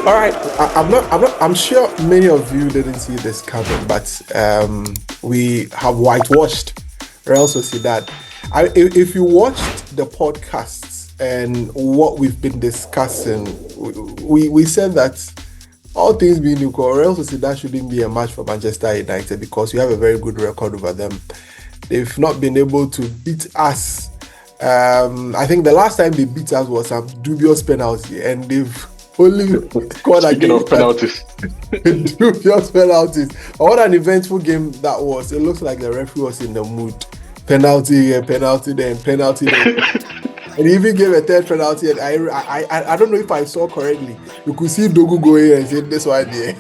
All right, I'm sure many of you didn't see this coming, but we have whitewashed Real Sociedad. If you watched the podcasts and what we've been discussing, we said that all things being equal, Real Sociedad shouldn't be a match for Manchester United because we have a very good record over them. They've not been able to beat us. I think the last time they beat us was some dubious penalty, and they've only scored Speaking of against us penalties, dubious penalties. What an eventful game that was. It looks like the referee was in the mood. Penalty here, penalty there, penalty there. And he even gave a third penalty. And I don't know if I saw correctly. You could see Dogu go in and say this one there.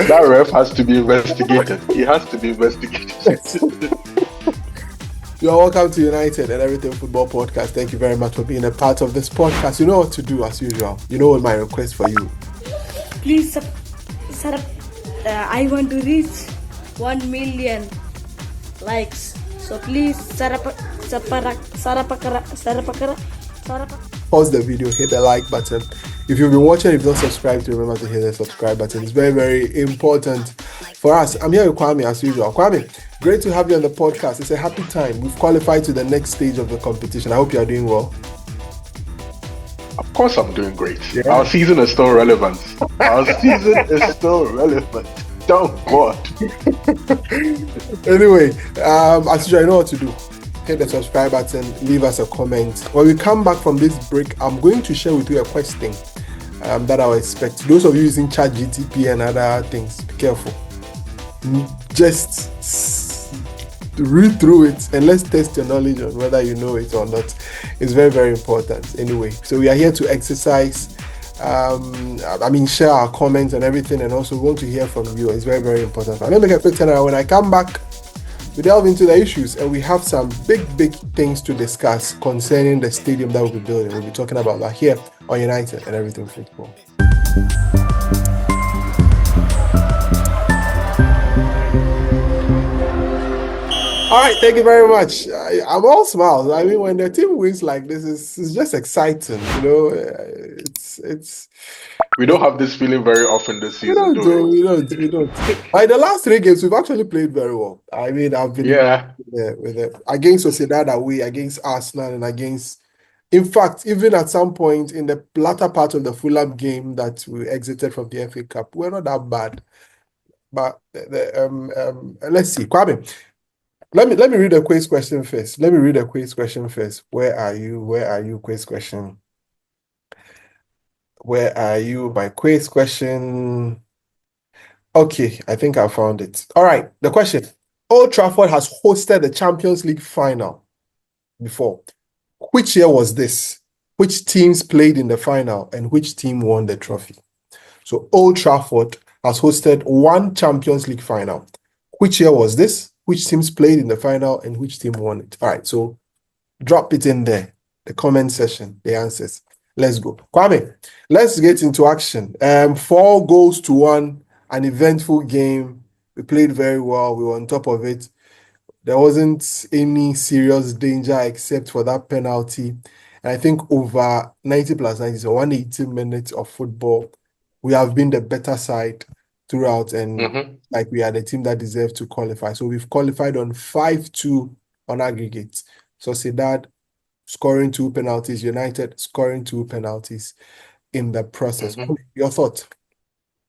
that ref has to be investigated. He has to be investigated. You're welcome to United and Everything Football Podcast. Thank you very much for being a part of this podcast. You know what to do as usual. You know what my request for you. Please, I want to reach 1 million likes. So please, Pause the video, hit the like button. If you've been watching, if you're not subscribed, remember to hit the subscribe button. It's very, very important for us. I'm here with Kwame as usual. Kwame, great to have you on the podcast. It's a happy time. We've qualified to the next stage of the competition. I hope you are doing well. Of course, I'm doing great. Yeah. Our season is still relevant. Thank God. Anyway, as usual, you know what to do. Hit the subscribe button, leave us a comment. When we come back from this break, I'm going to share with you a question that I expect. Those of you using ChatGTP and other things, be careful. Just read through it and let's test your knowledge on whether you know it or not. It's very, very important. Anyway, so we are here to exercise. Share our comments and everything, and also we want to hear from you. It's very, very important. Let me make a quick turnaround. When I come back, we delve into the issues and we have some big things to discuss concerning the stadium that we'll be building. We'll be talking about that here on United and Everything Football. All right, thank you very much. I'm all smiles. I mean, when the team wins like this, it's just exciting. You know, it's. We don't have this feeling very often this season. We don't. Like the last 3 games, we've actually played very well. I mean, I've been with it against Sociedad away, against Arsenal, and against. In fact, even at some point in the latter part of the Fulham game that we exited from the FA Cup, we're not that bad. But let's see, Kwame. Let me read a quiz question first. Where are you? Quiz question. Where are you? My quiz question. Okay, I think I found it. All right, the question. Old Trafford has hosted the Champions League final before. Which year was this? Which teams played in the final and which team won the trophy? So Old Trafford has hosted one Champions League final. Which year was this? Which teams played in the final and which team won it? All right, so drop it in there, the comment section, the answers. Let's go. Kwame, let's get into action. 4-1, an eventful game. We played very well. We were on top of it. There wasn't any serious danger except for that penalty. And I think over 90 plus 90, so 180 minutes of football, we have been the better side throughout, and like we are the team that deserves to qualify. So we've qualified on 5-2 on aggregate. So Sociedad scoring 2 penalties, United scoring 2 penalties in the process. Your thought?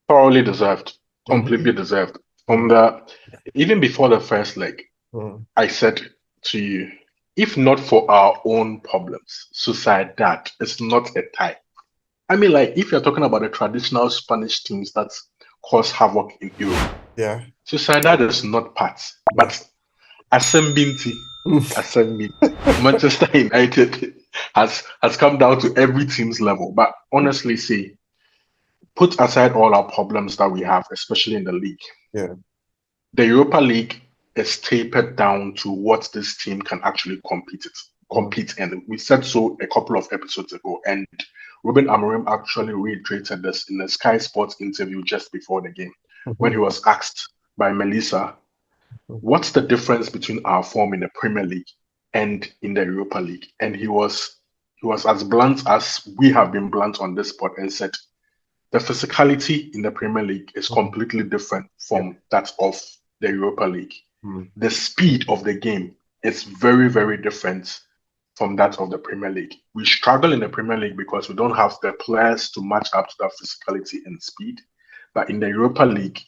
Thoroughly deserved, completely deserved. Even before the first leg, I said to you, if not for our own problems, Sociedad is not a tie. I mean, like, if you're talking about the traditional Spanish teams that cause havoc in Europe, Sociedad is not part. But Asembinti, Manchester United has come down to every team's level. But honestly, see, put aside all our problems that we have, especially in the league. The Europa League is tapered down to what this team can actually compete in. We said so a couple of episodes ago, and Ruben Amorim actually reiterated this in a Sky Sports interview just before the game, when he was asked by Melissa, what's the difference between our form in the Premier League and in the Europa League? And he was he was as blunt as we have been blunt on this spot and said the physicality in the Premier League is completely different from that of the Europa League. The speed of the game is very, very different from that of the Premier League. We struggle in the Premier League because we don't have the players to match up to that physicality and speed. But in the Europa League,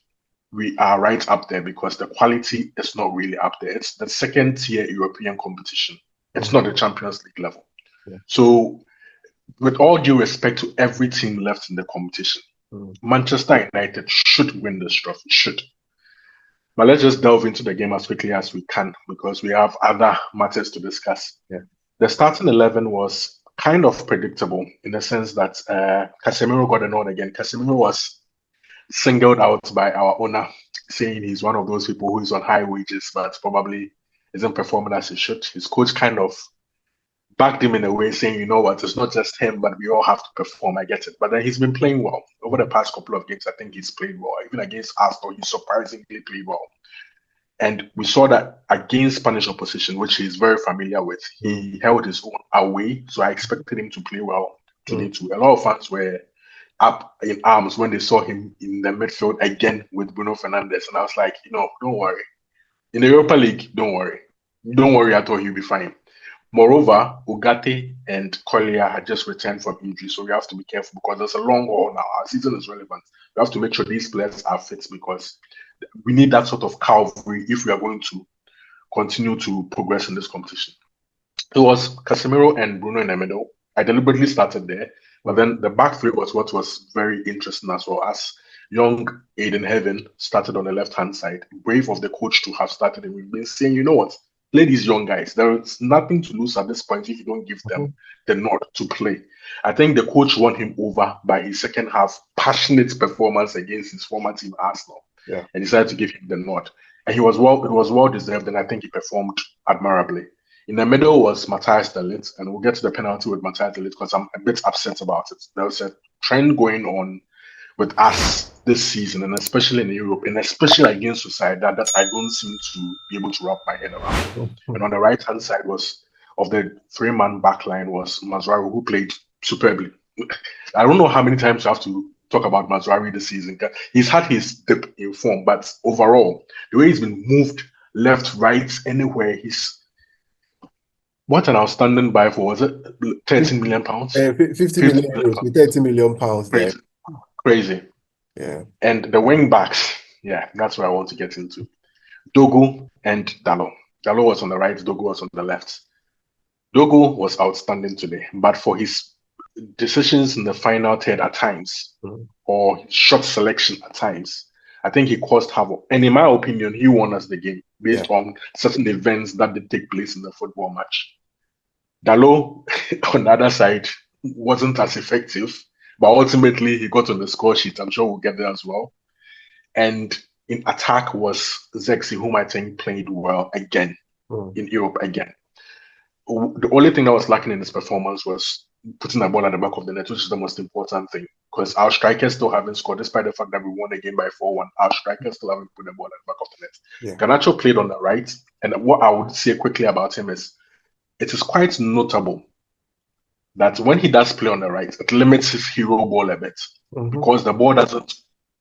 we are right up there because the quality is not really up there. It's the second tier European competition. It's not the Champions League level. So, with all due respect to every team left in the competition, Manchester United should win this trophy. Should. But let's just delve into the game as quickly as we can because we have other matters to discuss. The starting 11 was kind of predictable in the sense that Casemiro got a nod again. Casemiro was singled out by our owner, saying he's one of those people who is on high wages but probably isn't performing as he should. His coach kind of backed him in a way, saying, you know what, it's not just him, but we all have to perform. I get it. But then he's been playing well. Over the past couple of games, I think he's played well. Even against Arsenal, he surprisingly played well. And we saw that against Spanish opposition, which he's very familiar with, he held his own away. So I expected him to play well today too. A lot of fans were up in arms when they saw him in the midfield again with Bruno Fernandes. And I was like, don't worry. In the Europa League, don't worry. Don't worry at all, he'll be fine. Moreover, Ugarte and Collier had just returned from injury, so we have to be careful because there's a long haul now. Our season is relevant. We have to make sure these players are fit because we need that sort of cavalry if we are going to continue to progress in this competition. It was Casemiro and Bruno in the middle. I deliberately started there, but then the back three was what was very interesting as well, as young Aiden Heaven started on the left-hand side. Brave of the coach to have started, and we've been saying, you know what? Play these young guys. There is nothing to lose at this point if you don't give them the nod to play. I think the coach won him over by his second half passionate performance against his former team Arsenal, and decided to give him the nod. And it was well deserved, and I think he performed admirably. In the middle was Matthias de Ligt, and we'll get to the penalty with Matthias de Ligt because I'm a bit upset about it. There was a trend going on with us this season, and especially in Europe, and especially against Sociedad, that I don't seem to be able to wrap my head around. And on the right-hand side of the three-man backline was Mazraoui, who played superbly. I don't know how many times you have to talk about Mazraoui this season. He's had his dip in form, but overall, the way he's been moved left, right, anywhere, what an outstanding buy for, was it 13 million pounds? 50 million euros with 30 million pounds there. Crazy. Yeah. And the wing backs, that's what I want to get into. Dogu and Dalot. Dalot was on the right, Dogu was on the left. Dogu was outstanding today, but for his decisions in the final third at times, or shot selection at times, I think he caused havoc. And in my opinion, he won us the game based on certain events that did take place in the football match. Dalot, on the other side, wasn't as effective, but ultimately he got on the score sheet. I'm sure we'll get there as well. And in attack was Zexi, whom I think played well again in Europe again. The only thing that was lacking in his performance was putting the ball at the back of the net, which is the most important thing, because our strikers still haven't scored, despite the fact that we won the game by 4-1. Our strikers still haven't put the ball at the back of the net. Garnacho played on the right, and what I would say quickly about him is it is quite notable that when he does play on the right, it limits his hero ball a bit because the ball doesn't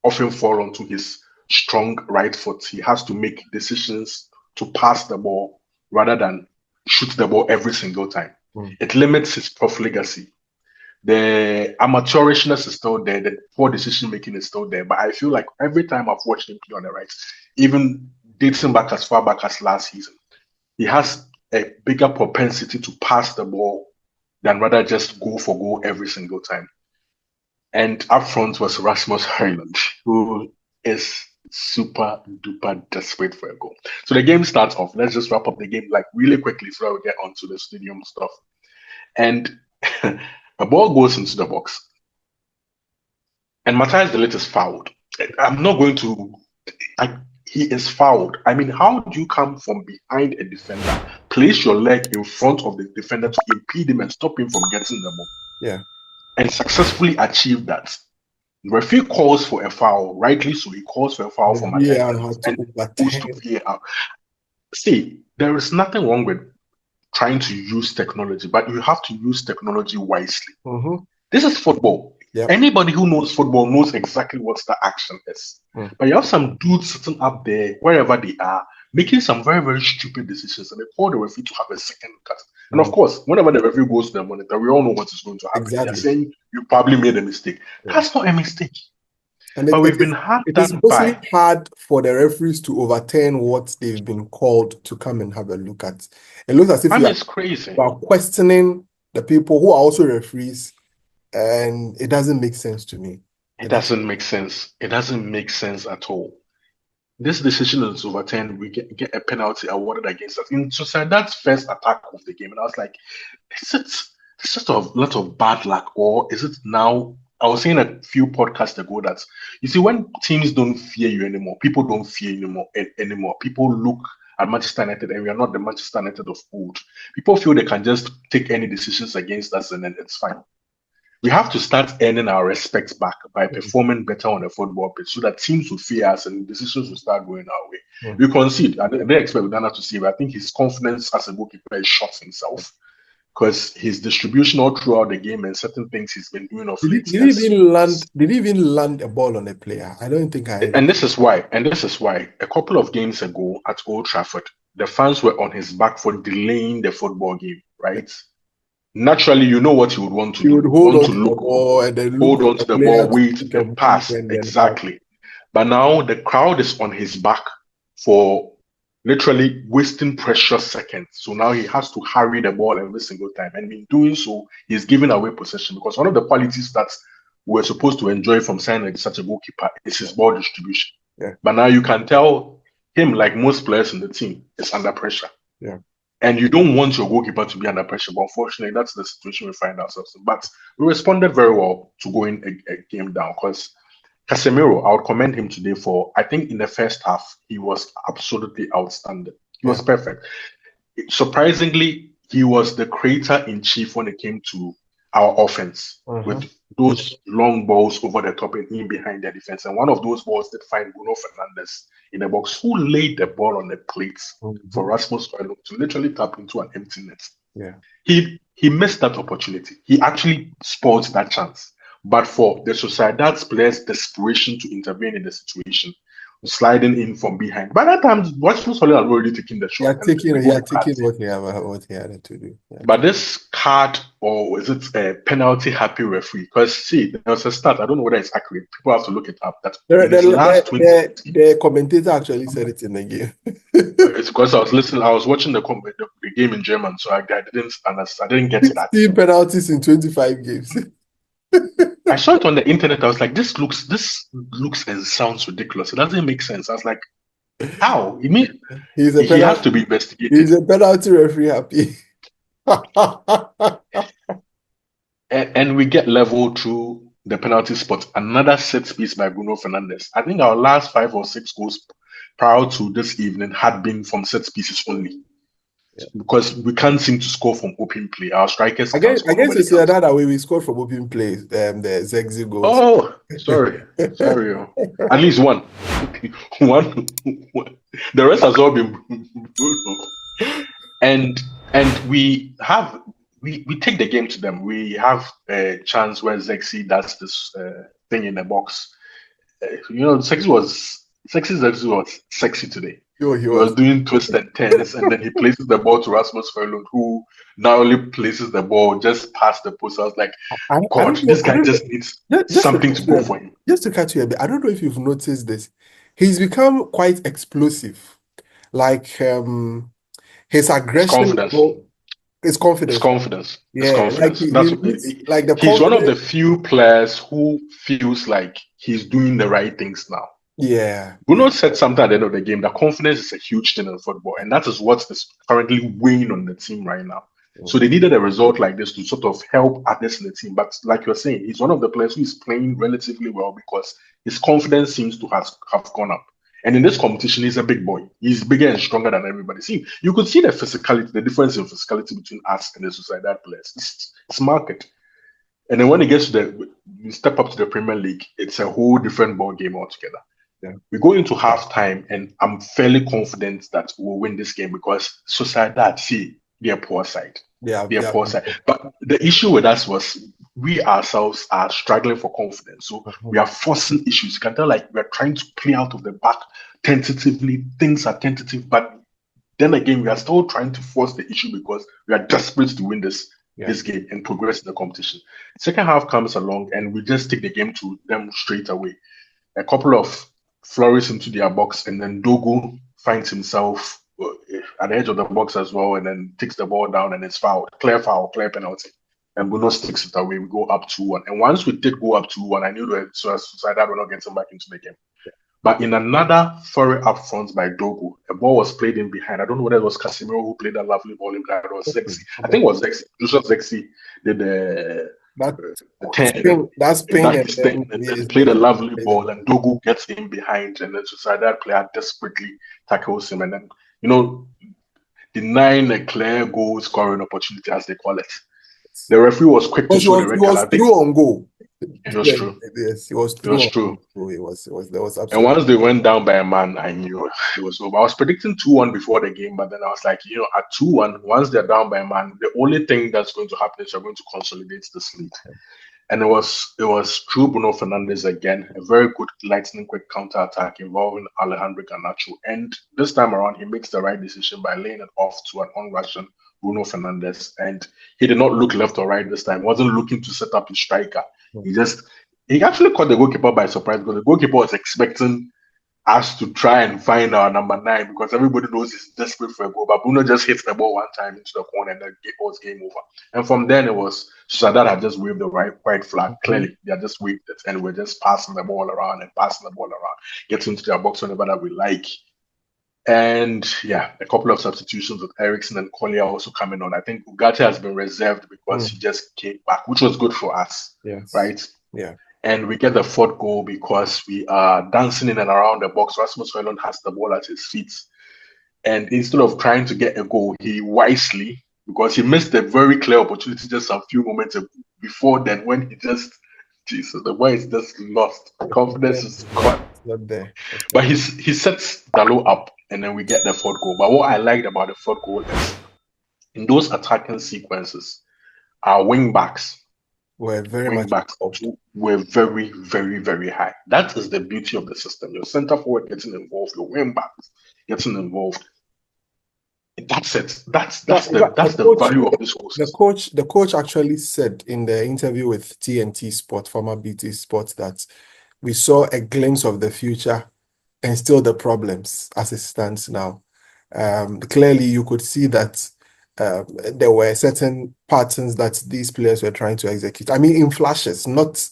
often fall onto his strong right foot. He has to make decisions to pass the ball rather than shoot the ball every single time. It limits his profligacy. The amateurishness is still there. The poor decision making is still there. But I feel like every time I've watched him play on the right, even dating back as far back as last season, he has a bigger propensity to pass the ball than rather just go for goal every single time. And up front was Rasmus Højlund, who is super duper desperate for a goal. So the game starts off. Let's just wrap up the game like really quickly so that we get onto the stadium stuff. And the ball goes into the box. And Matthias de Ligt is fouled. I'm not going to... he is fouled. I mean, how do you come from behind a defender, place your leg in front of the defender to impede him and stop him from getting the ball? And successfully achieve that? The referee calls for a foul, rightly so. He calls for a foul for Matthias and goes to VAR. See, there is nothing wrong with trying to use technology, but you have to use technology wisely. Mm-hmm. This is football. Yep. Anybody who knows football knows exactly what the action is. But you have some dudes sitting up there, wherever they are, making some very, very stupid decisions, and they call the referee to have a second cut. And of course, whenever the referee goes to the monitor, we all know what is going to happen. Exactly. They're saying you probably made a mistake. That's not a mistake. And but we've been hard it is done mostly by. hard for the referees to overturn what they've been called to come and have a look at. It looks as if It's crazy. you are questioning the people who are also referees, and it doesn't make sense to me. It doesn't make sense. It doesn't make sense at all. This decision is overturned. We get a penalty awarded against us. In Sociedad's first attack of the game, and I was like, is it just a lot of bad luck, or is it now? I was saying a few podcasts ago that you see, when teams don't fear you anymore, people don't fear you anymore. People look at Manchester United, and we are not the Manchester United of old. People feel they can just take any decisions against us, and then it's fine. We have to start earning our respect back by performing better on the football pitch so that teams will fear us and decisions will start going our way. We concede. I didn't expect Udana to see, but I think his confidence as a goalkeeper is shot himself because his distribution all throughout the game and certain things he's been doing of late. Did he even land a ball on a player? I don't think I. And this is why. A couple of games ago at Old Trafford, the fans were on his back for delaying the football game, right? Naturally, you know what he would want to do. He would hold on to the ball and then hold on to the ball, wait, and pass. Exactly. But now the crowd is on his back for literally wasting precious seconds. So now he has to hurry the ball every single time. And in doing so, he's giving away possession because one of the qualities that we're supposed to enjoy from signing such a goalkeeper is his ball distribution. Yeah. But now you can tell him, like most players in the team, is under pressure. Yeah. And you don't want your goalkeeper to be under pressure, but unfortunately, that's the situation we find ourselves in. But we responded very well to going a game down because Casemiro, I would commend him today for, I think in the first half, he was absolutely outstanding. He was perfect. Surprisingly, he was the creator in chief when it came to our offense with those long balls over the top and in behind the defense. And one of those balls did find Bruno Fernandes in the box, who laid the ball on the plates for Rasmus Højlund to literally tap into an empty net. Yeah. He missed that opportunity. He actually spoiled that chance. But for the Sociedad's players' desperation to intervene in the situation, sliding in from behind. By that time, Rasmus Højlund had already taken the shot. Taking what he had to do. Yeah. But this card, or is it a penalty happy referee? Because see, there was a stat. I don't know whether it's accurate. People have to look it up. That the commentator actually said it in the game. It's because I was watching the game in German, so I didn't understand. I didn't get it. 16 penalties in 25 games. I saw it on the internet. I was like, this looks and sounds ridiculous. It doesn't make sense. I was like, how? He has to be investigated. He's a penalty referee happy. and we get level through the penalty spot. Another set piece by Bruno Fernandes. I think our last 5 or 6 goals prior to this evening had been from set pieces only. Yeah. Because we can't seem to score from open play. Our strikers against that way we scored from open play. The Zegzi goals. Oh, sorry. At least one. The rest has all been brutal. And we take the game to them. We have a chance where Zegzi does this thing in the box. Zegzi was sexy today. He was doing twists and turns, and then he places the ball to Rasmus Højlund, who not only places the ball just past the post. I was like, this guy just needs something to go for him. Just to catch you a bit, I don't know if you've noticed this. He's become quite explosive. Like his aggression. His confidence. Yeah, he's one of the few players who feels like he's doing the right things now. Yeah. Bruno said something at the end of the game that confidence is a huge thing in football, and that is what is currently weighing on the team right now. So they needed a result like this to sort of help others in the team. But like you're saying, he's one of the players who is playing relatively well because his confidence seems to have gone up. And in this competition, he's a big boy. He's bigger and stronger than everybody. See, you could see the physicality, the difference in physicality between us and the Sociedad players. It's marked. And then when it gets to you step up to the Premier League, it's a whole different ball game altogether. Yeah. We go into halftime, and I'm fairly confident that we'll win this game because Sociedad, see, their poor side. They are Poor side. But the issue with us was we ourselves are struggling for confidence. So we are forcing issues. You can tell like we're trying to play out of the back tentatively. Things are tentative, but then again, we are still trying to force the issue because we are desperate to win this game and progress in the competition. Second half comes along and we just take the game to them straight away. A couple of flurries into their box, and then Dogu finds himself at the edge of the box as well, and then takes the ball down and it's foul, clear penalty. And Bruno sticks it away. We go up 2-1. And once we did go up 2-1, I knew that Sociedad were not getting back into the game. But in another foray up front by Dogu, a ball was played in behind. I don't know whether it was Casemiro who played that lovely ball in behind or Zexi. I think it was Zexi. Lucius Zexi did the thing and played a lovely ball, and Dogu gets in behind, and then Sociedad player desperately tackles him, and then denying a clear goal scoring opportunity, as they call it. The referee was quick to show the red card. He was through on goal. It was true. Yes, it was true. It was absolutely. And once they went down by a man, I knew it was over. I was predicting 2-1 before the game, but then I was like, at 2-1, once they're down by a man, the only thing that's going to happen is you're going to consolidate this lead. And it was through Bruno Fernandes again, a very good lightning quick counter attack involving Alejandro Garnacho. And this time around, he makes the right decision by laying it off to an on-Russian Bruno Fernandes, and he did not look left or right this time. He wasn't looking to set up his striker. He actually caught the goalkeeper by surprise, because the goalkeeper was expecting us to try and find our number 9, because everybody knows he's desperate for a goal. But Bruno just hits the ball one time into the corner, and then it was game over. And from then it was Sociedad had just waved the white flag. Clearly, they had just waved it, and we're just passing the ball around, getting into their box whenever that we like. And a couple of substitutions with Eriksson and Collier also coming on. I think Ugarte has been reserved because he just came back, which was good for us, right? Yeah. And we get the 4th goal because we are dancing in and around the box. Rasmus Højlund has the ball at his feet. And instead of trying to get a goal, he wisely, because he missed a very clear opportunity just a few moments before then, when he just, Jesus, the boy is just lost. Confidence is gone. Not there. But he sets Dalot up, and then we get the 4th goal. But what I liked about the 4th goal is in those attacking sequences, our wing backs were very, very, very high. That is the beauty of the system. Your center forward getting involved, your wing backs getting involved. That's it. That's the value of this whole system. The coach actually said in the interview with TNT Sport, former BT Sport, that we saw a glimpse of the future and still the problems as it stands now. Clearly, you could see that there were certain patterns that these players were trying to execute. I mean, in flashes, not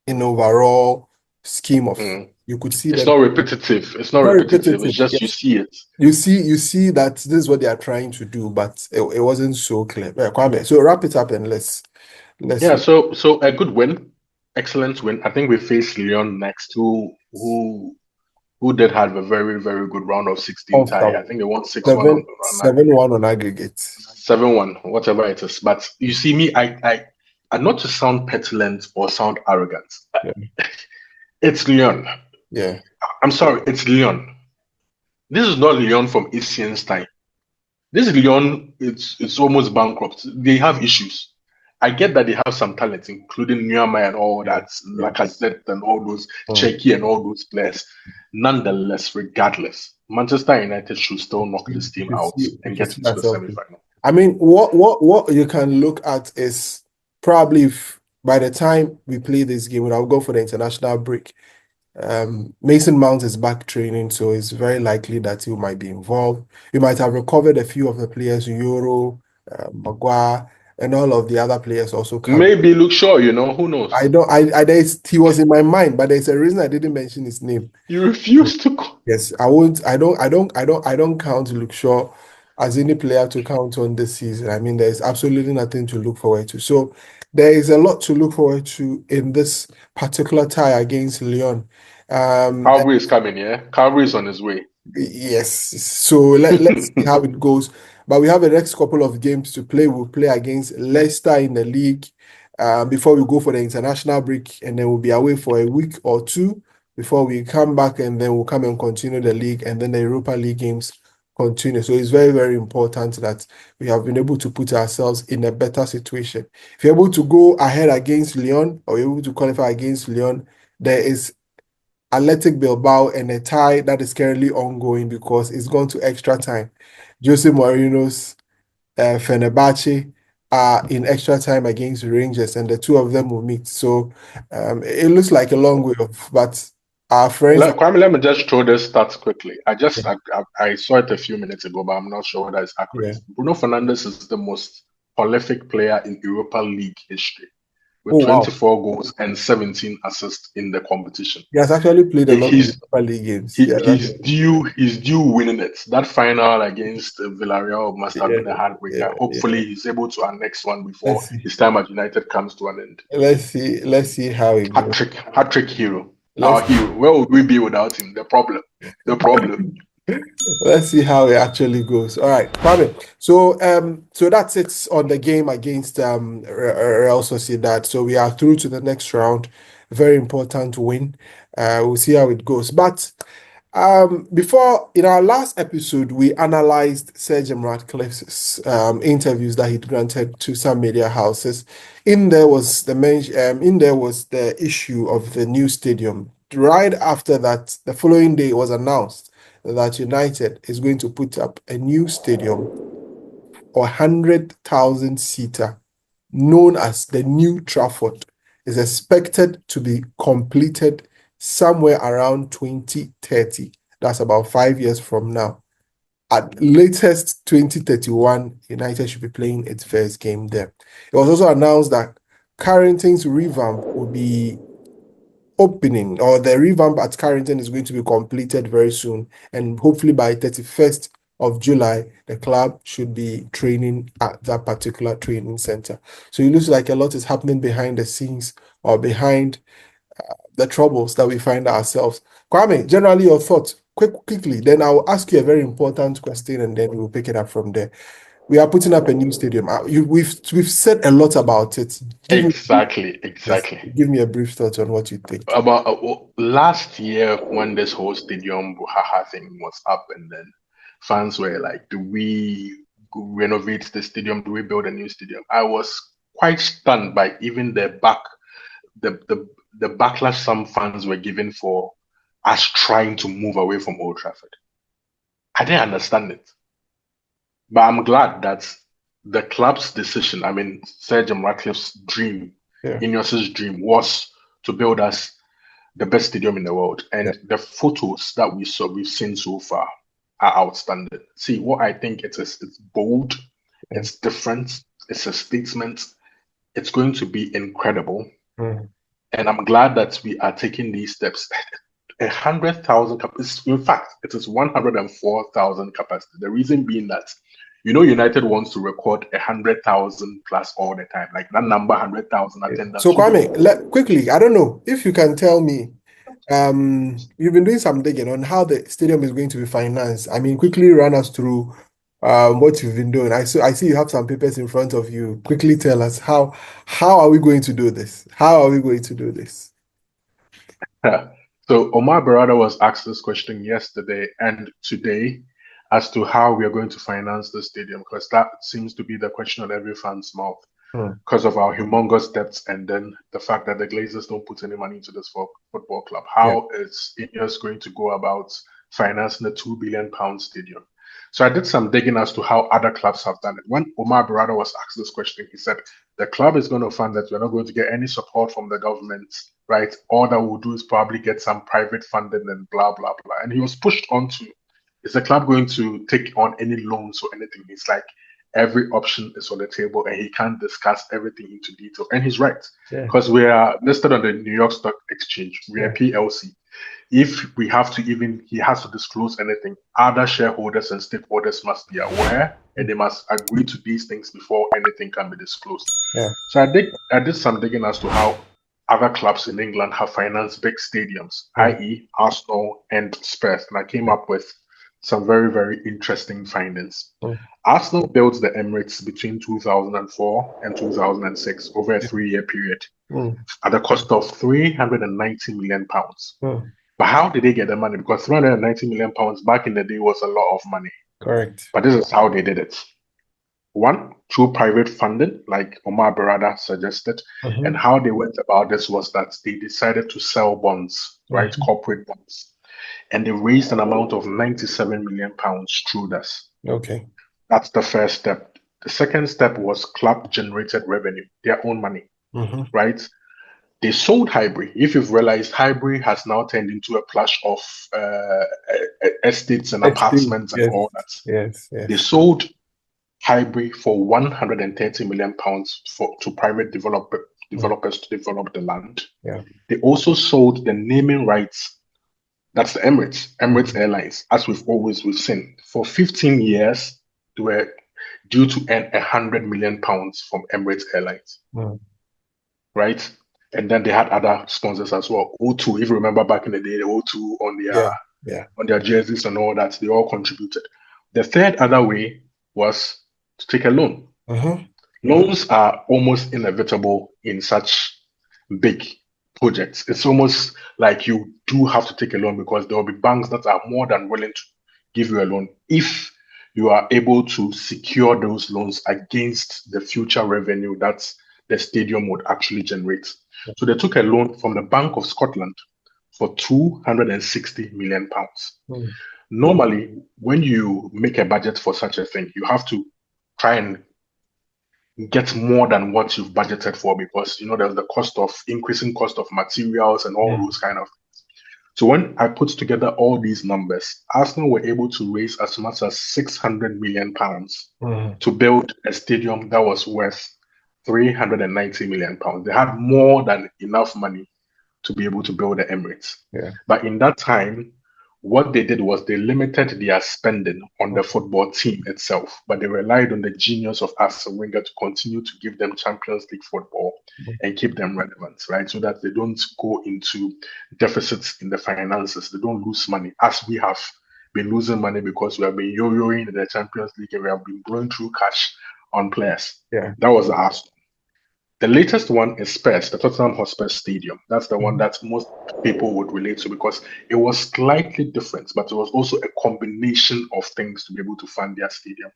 in overall scheme of. You could see it's not repetitive. It's not repetitive. It's just you see it. You see that this is what they are trying to do, but it wasn't so clear. Kwame, so wrap it up and let's. Yeah. So a good win, excellent win. I think we face Lyon next, who did have a very, very good round of 16 tie. I think they won 6-1 7-1 on aggregate. 7-1, whatever it is. But you see me, I not to sound petulant or sound arrogant. It's Lyon. Yeah. I'm sorry, it's Lyon. This is not Lyon from Etienne's time. This is Lyon, it's almost bankrupt. They have issues. I get that they have some talent, including Nyama and all that, Lacazette and all those, Cheki and all those players. Nonetheless, regardless, Manchester United should still knock this team out and get into the semi-final. I mean, what you can look at is probably if by the time we play this game, when I'll go for the international break, Mason Mount is back training, so it's very likely that he might be involved. We might have recovered a few of the players, Euro, Maguire, and all of the other players also come. Maybe Luke Shaw, who knows? He was in my mind, but there's a reason I didn't mention his name. You refused to. Yes, I won't. I don't count Luke Shaw as any player to count on this season. I mean, there's absolutely nothing to look forward to. So there is a lot to look forward to in this particular tie against Lyon. Calvary is coming, yeah? Calvary is on his way. Yes. So let's see how it goes. But we have the next couple of games to play. We'll play against Leicester in the league before we go for the international break, and then we'll be away for a week or two before we come back, and then we'll come and continue the league, and then the Europa League games continue. So it's very, very important that we have been able to put ourselves in a better situation. If you're able to go ahead against Lyon or you're able to qualify against Lyon, there is Athletic Bilbao and a tie that is currently ongoing because it's gone to extra time. Jose Mourinho's Fenerbahce are in extra time against Rangers, and the two of them will meet. So it looks like a long way off, but our friends. Kwame, let me just throw this stats quickly. I saw it a few minutes ago, but I'm not sure whether it's accurate. Yeah. Bruno Fernandes is the most prolific player in Europa League history with Oh, wow. 24 goals and 17 assists in the competition. He has actually played a lot of He's Europa League games. he, Yeah, he's due winning it. That final against Villarreal must have been a yeah, heartbreaker. Hopefully, he's able to annex one before Let's see. his time at United comes to an end. Let's see how it goes. Hat trick hero. Our hero. Where would we be without him? The problem. Let's see how it actually goes. All right, Kwame. So that's it on the game against Real Sociedad. So we are through to the next round. Very important win. We'll see how it goes. But before, in our last episode, we analyzed Sir Jim Ratcliffe's interviews that he'd granted to some media houses. In there was the issue of the new stadium. Right after that, the following day, it was announced that United is going to put up a new stadium, 100,000 seater, known as the New Trafford, is expected to be completed somewhere around 2030. That's about 5 years from now. At latest 2031, United should be playing its first game there. It was also announced that Carrington's revamp will be opening, or the revamp at Carrington is going to be completed very soon. And hopefully by 31st of July, the club should be training at that particular training center. So it looks like a lot is happening behind the scenes or behind the troubles that we find ourselves. Kwame, generally your thoughts quickly, then I'll ask you a very important question and then we'll pick it up from there. We are putting up a new stadium. We've said a lot about it. Exactly. Give me a brief thought on what you think. About last year when this whole stadium Buhaha thing was up, and then fans were like, "Do we renovate the stadium? Do we build a new stadium?" I was quite stunned by even the backlash some fans were given for us trying to move away from Old Trafford. I didn't understand it. But I'm glad that the club's decision, I mean, Sir Jim Ratcliffe's dream, Ineos's dream, was to build us the best stadium in the world. And the photos that we've seen so far are outstanding. See, what I think it is, it's bold, it's different, it's a statement, it's going to be incredible. And I'm glad that we are taking these steps. 100,000 capacity. In fact, it is 104,000 capacity. The reason being that, United wants to record 100,000 plus all the time, like that number 100,000 attendance. So Kwame, quickly, I don't know if you can tell me, you've been doing some digging on how the stadium is going to be financed. I mean, quickly run us through what you've been doing. I see you have some papers in front of you. Quickly tell us how are we going to do this? How are we going to do this? So Omar Barada was asked this question yesterday and today as to how we are going to finance the stadium, because that seems to be the question on every fan's mouth because of our humongous debts and then the fact that the Glazers don't put any money into this football club. How is Ineos going to go about financing the £2 billion stadium? So I did some digging as to how other clubs have done it. When Omar Barada was asked this question, he said, the club is going to fund that. We're not going to get any support from the government, right? All that we'll do is probably get some private funding and blah, blah, blah. And he was pushed onto, is the club going to take on any loans or anything? He's like, every option is on the table and he can't discuss everything into detail. And he's right, because we are listed on the New York Stock Exchange. We are PLC. If we have to he has to disclose anything, other shareholders and stakeholders must be aware and they must agree to these things before anything can be disclosed. So I did some digging as to how other clubs in England have financed big stadiums, i.e. Arsenal and Spurs. And I came up with some very, very interesting findings. Arsenal built the Emirates between 2004 and 2006 over a 3-year period at a cost of £390 million. But how did they get the money? Because £390 million back in the day was a lot of money. Correct. But this is how they did it. One, through private funding, like Omar Barada suggested. And how they went about this was that they decided to sell bonds, right? Corporate bonds. And they raised an amount of 97 million pounds through this. Okay. That's the first step. The second step was club generated revenue, their own money, right? They sold Highbury. If you've realized, Highbury has now turned into a plush of estates and apartments and all that. Yes. They sold Highbury for 130 million pounds to private developers to develop the land. Yeah. They also sold the naming rights. That's the Emirates Airlines, as we've seen. For 15 years, they were due to earn 100 million pounds from Emirates Airlines. Right? And then they had other sponsors as well. O2, if you remember back in the day, the O2 on their jerseys and all that, they all contributed. The third other way was to take a loan. Loans are almost inevitable in such big projects. It's almost like you do have to take a loan because there will be banks that are more than willing to give you a loan if you are able to secure those loans against the future revenue that the stadium would actually generate. So they took a loan from the Bank of Scotland for 260 million pounds. Normally, when you make a budget for such a thing, you have to try and get more than what you've budgeted for because there's the increasing cost of materials and all those kind of things. So when I put together all these numbers, Arsenal were able to raise as much as 600 million pounds to build a stadium that was worth 390 million pounds. They had more than enough money to be able to build the Emirates. But in that time, what they did was they limited their spending on the football team itself, but they relied on the genius of Arsene Wenger to continue to give them Champions League football and keep them relevant, right? So that they don't go into deficits in the finances. They don't lose money, as we have been losing money because we have been yo-yoing in the Champions League and we have been blowing through cash on players. That was the Arsenal. The latest one is Spurs, the Tottenham Hotspur Stadium. That's the one that most people would relate to because it was slightly different, but it was also a combination of things to be able to fund their stadium.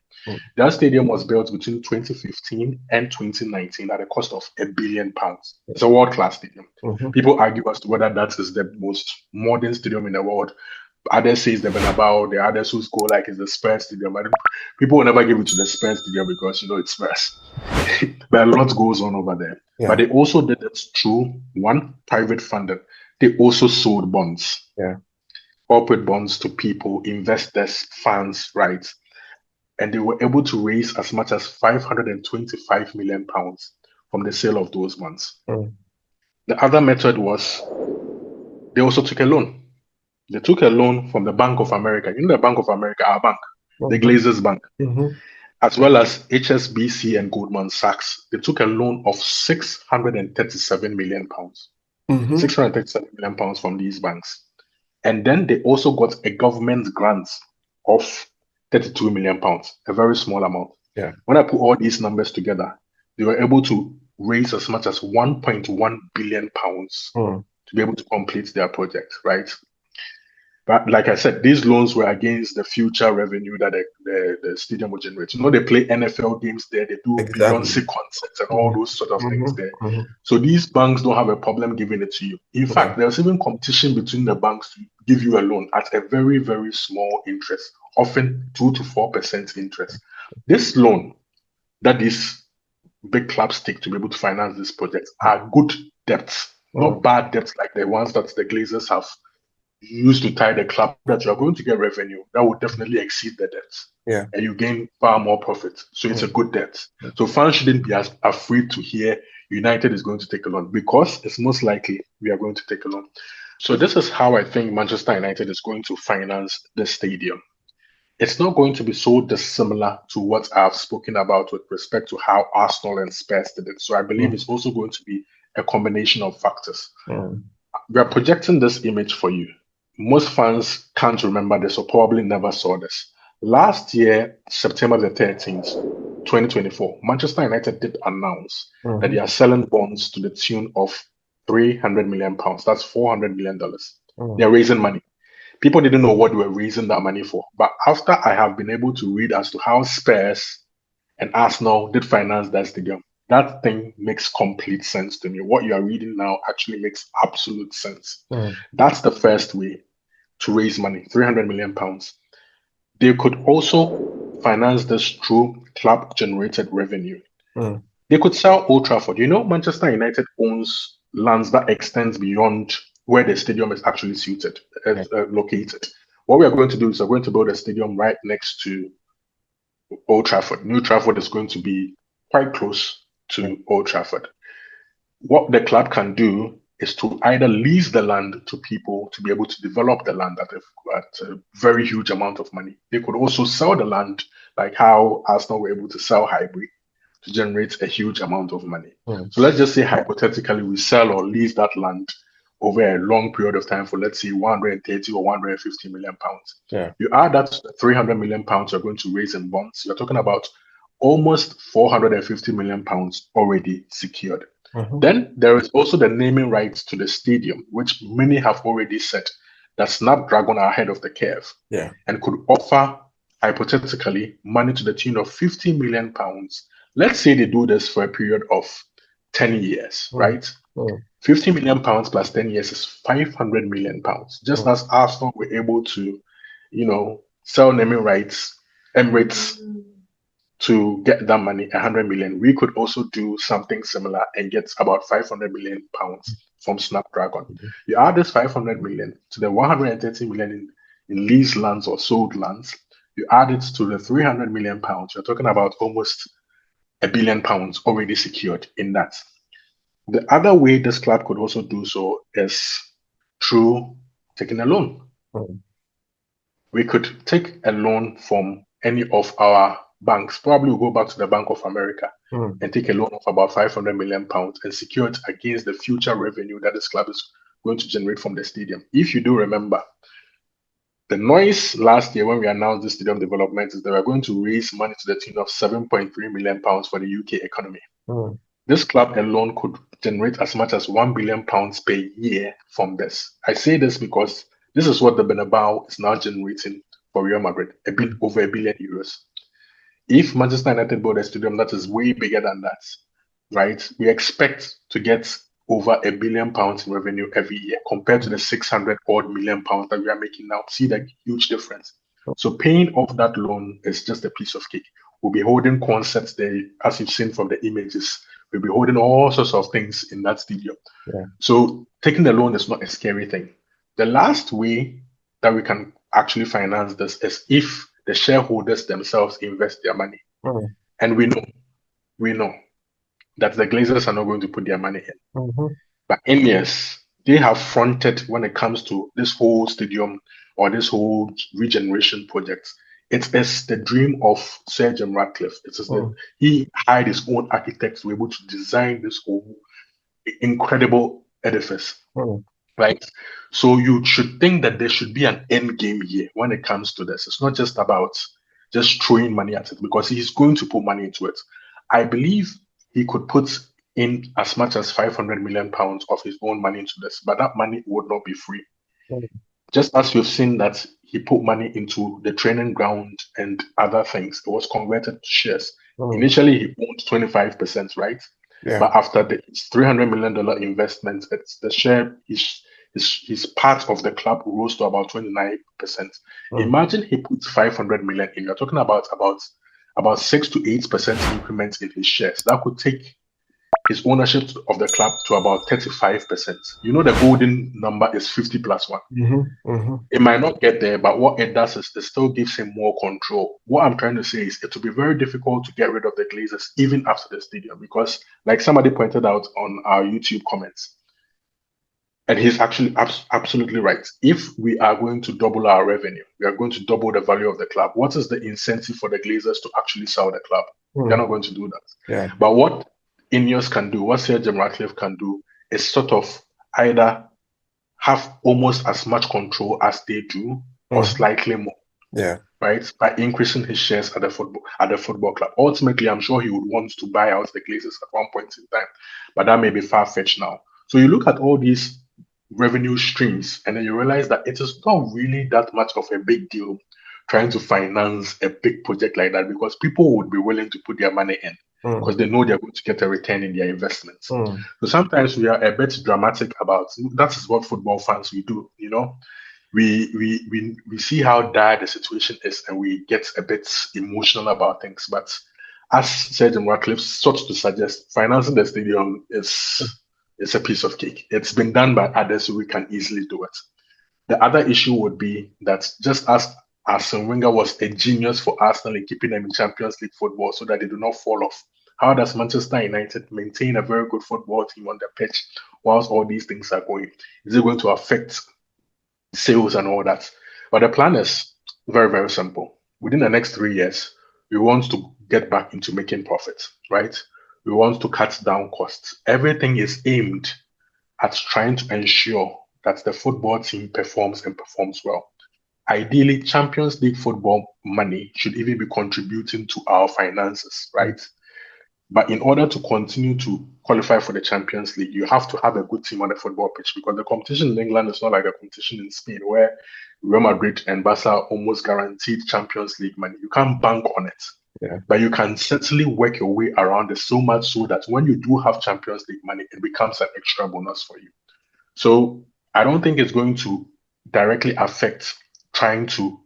That stadium was built between 2015 and 2019 at a cost of £1 billion. It's a world-class stadium. People argue as to whether that is the most modern stadium in the world. Others say it's the Bernabeu, the others who go like it's the Spurs Stadium. People will never give it to the Spurs Stadium because it's Spurs. But a lot goes on over there. But they also did it through one private funding. They also sold bonds, corporate bonds to people, investors, fans, right? And they were able to raise as much as 525 million pounds from the sale of those bonds. The other method was they also took a loan. They took a loan from the Bank of America. The Bank of America, our bank, the Glazers Bank, as well as HSBC and Goldman Sachs. They took a loan of 637 million pounds. 637 million pounds from these banks. And then they also got a government grant of 32 million pounds, a very small amount. When I put all these numbers together, they were able to raise as much as 1.1 billion pounds to be able to complete their project, right? But like I said, these loans were against the future revenue that the stadium would generate. They play NFL games there, they do Beyonce concerts and all those sort of things there. So these banks don't have a problem giving it to you. In fact, there's even competition between the banks to give you a loan at a very, very small interest, often 2 to 4% interest. This loan that these big clubs take to be able to finance this project are good debts, not bad debts like the ones that the Glazers have used to tie the club, that you are going to get revenue that would definitely exceed the debt. And you gain far more profit. So it's a good debt. So fans shouldn't be as afraid to hear United is going to take a loan because it's most likely we are going to take a loan. So this is how I think Manchester United is going to finance the stadium. It's not going to be so dissimilar to what I've spoken about with respect to how Arsenal and Spurs did it. So I believe it's also going to be a combination of factors. We are projecting this image for you. Most fans can't remember this or probably never saw this. Last year, September the 13th, 2024, Manchester United did announce that they are selling bonds to the tune of £300 million. That's $400 million. They're raising money. People didn't know what they were raising that money for. But after I have been able to read as to how Spurs and Arsenal did finance that stadium, that thing makes complete sense to me. What you are reading now actually makes absolute sense. That's the first way to raise money, £300 million. They could also finance this through club generated revenue. They could sell Old Trafford. You know, Manchester United owns lands that extends beyond where the stadium is actually located. What we are going to do is we're going to build a stadium right next to Old Trafford. New Trafford is going to be quite close to Old Trafford. What the club can do is to either lease the land to people to be able to develop the land at a very huge amount of money. They could also sell the land, like how Arsenal were able to sell Highbury, to generate a huge amount of money. So let's just say hypothetically we sell or lease that land over a long period of time for, let's say, 130 or 150 million pounds. You add that to the 300 million pounds you're going to raise in bonds, you're talking about almost 450 million pounds already secured. Then there is also the naming rights to the stadium, which many have already said that Snapdragon are ahead of the curve and could offer, hypothetically, money to the tune of 50 million pounds. Let's say they do this for a period of 10 years, right? 50 million pounds plus 10 years is 500 million pounds. Just as Arsenal were able to, sell naming rights, Emirates, to get that money, 100 million, we could also do something similar and get about 500 million pounds from Snapdragon. You add this 500 million to the 130 million in leased lands or sold lands, you add it to the 300 million pounds, you're talking about almost £1 billion already secured in that. The other way this club could also do so is through taking a loan. We could take a loan from any of our banks. Probably we'll go back to the Bank of America and take a loan of about 500 million pounds and secure it against the future revenue that this club is going to generate from the stadium. If you do remember, the noise last year when we announced the stadium development is that we're going to raise money to the tune of 7.3 million pounds for the UK economy. This club alone could generate as much as 1 billion pounds per year from this. I say this because this is what the Bernabeu is now generating for Real Madrid, over €1 billion. If Manchester United build a stadium that is way bigger than that, right, we expect to get over £1 billion in revenue every year compared to the 600 odd million pounds that we are making now. See the huge difference. So paying off that loan is just a piece of cake. We'll be holding concerts there, as you've seen from the images. We'll be holding all sorts of things in that stadium. So taking the loan is not a scary thing. The last way that we can actually finance this is if the shareholders themselves invest their money. And we know that the Glazers are not going to put their money in. But Ineos, they have fronted when it comes to this whole stadium or this whole regeneration project. It is the dream of Sir Jim Ratcliffe. He hired his own architects to be able to design this whole incredible edifice. Right? So you should think that there should be an end game here when it comes to this. It's not just about just throwing money at it because he's going to put money into it. I believe he could put in as much as 500 million pounds of his own money into this, but that money would not be free. Just as we've seen that he put money into the training ground and other things, it was converted to shares. Initially, he owned 25%, right? But after the $300 million investment, it's the share, his part of the club rose to about 29%. Imagine he puts 500 million in. You're talking about 6 to 8% increments in his shares. That could take his ownership of the club to about 35%. You know, the golden number is 50 plus 1. It might not get there, but what it does is it still gives him more control. What I'm trying to say is it will be very difficult to get rid of the Glazers even after the stadium because, like somebody pointed out on our YouTube comments, and he's actually absolutely right. If we are going to double our revenue, we are going to double the value of the club. What is the incentive for the Glazers to actually sell the club? They're not going to do that. But what Ineos can do, what Sir Jim Ratcliffe can do, is sort of either have almost as much control as they do, or slightly more. Right, by increasing his shares at the football club. Ultimately, I'm sure he would want to buy out the Glazers at one point in time, but that may be far-fetched now. So you look at all these revenue streams, and then you realize that it is not really that much of a big deal trying to finance a big project like that, because people would be willing to put their money in because they know they're going to get a return in their investments. So sometimes we are a bit dramatic about that. Is what football fans we do, we see how dire the situation is and we get a bit emotional about things. But as Sir Ratcliffe sought to suggest, financing the stadium is a piece of cake. It's been done by others, so we can easily do it. The other issue would be that just as Arsene Wenger was a genius for Arsenal in keeping them in Champions League football so that they do not fall off, how does Manchester United maintain a very good football team on the pitch whilst all these things are going? Is it going to affect sales and all that? But the plan is very, very simple. Within the next 3 years, we want to get back into making profits, right? We want to cut down costs. Everything is aimed at trying to ensure that the football team performs and performs well. Ideally, Champions League football money should even be contributing to our finances, right? But in order to continue to qualify for the Champions League, you have to have a good team on the football pitch, because the competition in England is not like the competition in Spain, where Real Madrid and Barca are almost guaranteed Champions League money. You can't bank on it. Yeah. But you can certainly work your way around it so much so that when you do have Champions League money, it becomes an extra bonus for you. So I don't think it's going to directly affect trying to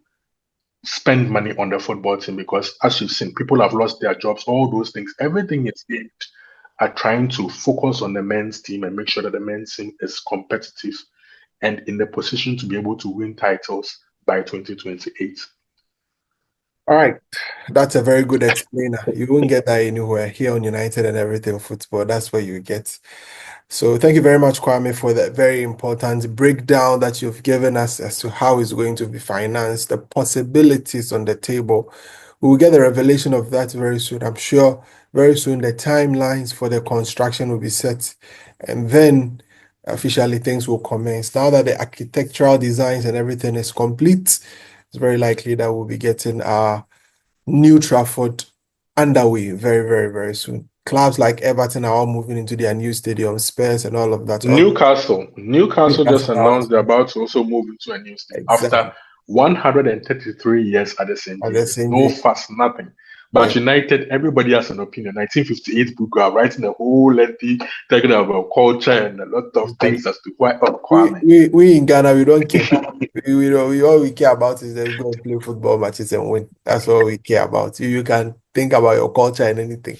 spend money on the football team, because as you've seen, people have lost their jobs, all those things. Everything is aimed at trying to focus on the men's team and make sure that the men's team is competitive and in the position to be able to win titles by 2028. All right, that's a very good explainer. You won't get that anywhere here on United and Everything Football. That's where you get. So thank you very much, Kwame, for that very important breakdown that you've given us as to how it's going to be financed, the possibilities on the table. We will get the revelation of that very soon. I'm sure very soon the timelines for the construction will be set, and then officially things will commence. Now that the architectural designs and everything is complete, it's very likely that we'll be getting our New Trafford underway very, very, very soon. Clubs like Everton are all moving into their new stadium, Spurs and all of that. Newcastle just announced they're also. about to also move into a new stadium Exactly. after 133 years at the St. James. No fuss, nothing. But Yeah. United, everybody has an opinion. 1958 book are writing a whole lengthy talking about culture and a lot of things as to why. We in Ghana, we don't care. All we care about is that we go and play football matches and win. That's all we care about. You can think about your culture and anything.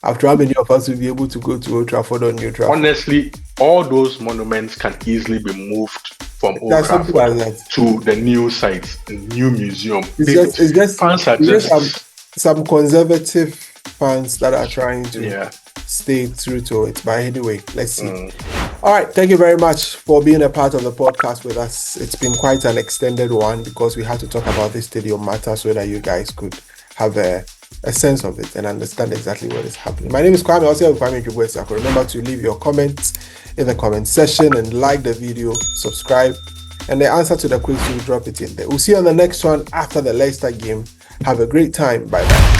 After how many of us will be able to go to Old Trafford or New Trafford? Honestly, all those monuments can easily be moved from Old Trafford to the new site, the new museum. Fans are just some conservative fans that are trying to stay true to it. But anyway, let's see. All right, thank you very much for being a part of the podcast with us. It's been quite an extended one because we had to talk about this stadium matter so that you guys could have a sense of it and understand exactly what is happening. My name is Kwame. Also, Kwame Jubuesako. Remember to leave your comments in the comment section and like the video, subscribe, and the answer to the quiz, we'll drop it in there. We'll see you on the next one after the Leicester game. Have a great time. Bye-bye.